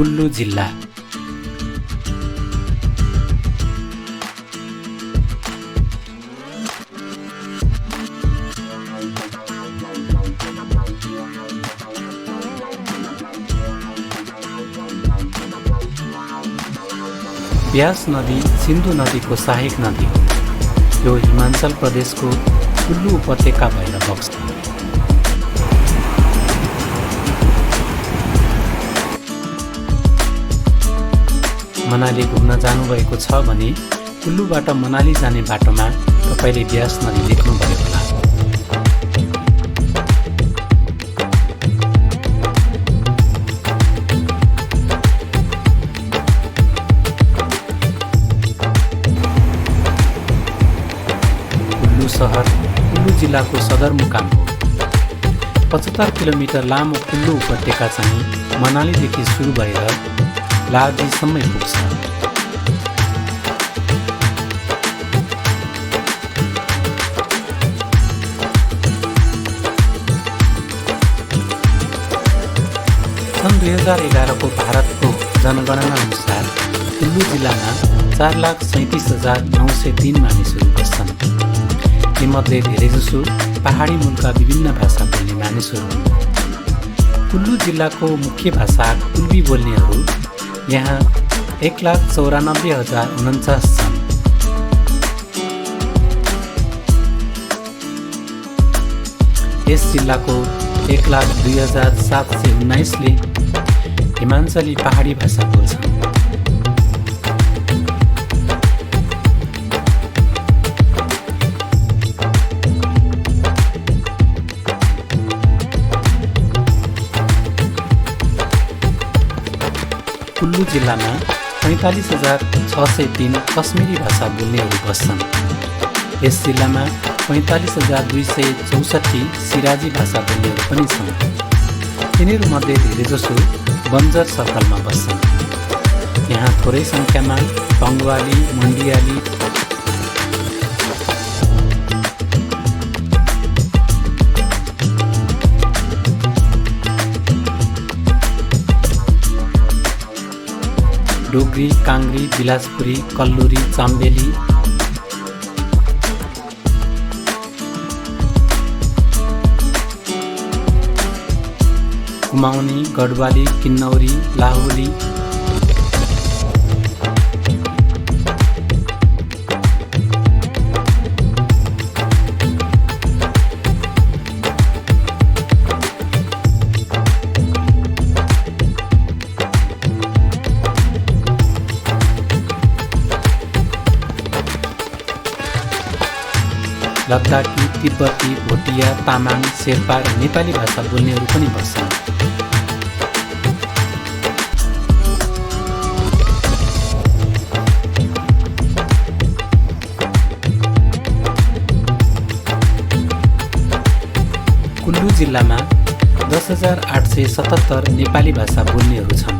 कुल्लु जिल्ला। ब्यास नदी सिन्धु नदीको सहायक नदी हो। यो हिमाचल प्रदेशको कुल्लु उपत्यका भएर बग्छ। मनाली घुम्न जानुभएको छ भने कुल्लुबाट मनाली जाने बाटोमा तपाईले ब्यास नदी देख्नुभयो होला। सहर कुल्लु जिल्लाको सदरमुकाम हो। 75 किलोमिटर लामो कुल्लु उपत्यका चाहिँ मनालीदेखि सुरु भएर लाजीसम्मै पुग्छ। सन् 2011 को भारतको जनगणना अनुसार कुल्लु जिल्लामा 4,37,903 मानिसहरू बस्छन्। तीमध्ये धेरैजसो पहाडी मूलका विभिन्न भाषा बोल्ने मानिसहरू हुन्। कुल्लु जिल्लाको मुख्य भाषा कुल्वी बोल्नेहरू यहाँ 1,94,049 छन्। यस जिल्लाको 1,02,719 ले हिमाञ्चली पहाडी भाषा बोल्छन्। कुल्लु जिल्लामा 45,603 कश्मीरी भाषा बोल्नेहरू बस्छन्। यस जिल्लामा 45,264 सिराजी भाषा बोल्नेहरू पनि छन्। तिनीहरूमध्ये धेरैजसो बन्जर सर्कलमा बस्छन्। यहाँ थोरै सङ्ख्यामा बङ्गाली, मन्डियाली, डोगरी, काङ्ग्री, बिलासपुरी, कल्लुरी, चाम्बेली, कुमाउनी, गढवाली, किन्नौरी, लाहुली, लद्दाखी, तिब्बती, भोटिया, तामाङ, शेर्पा र नेपाली भाषा बोल्नेहरू पनि बस्छन्। कुल्लु जिल्लामा 10,877 नेपाली भाषा बोल्नेहरू छन्।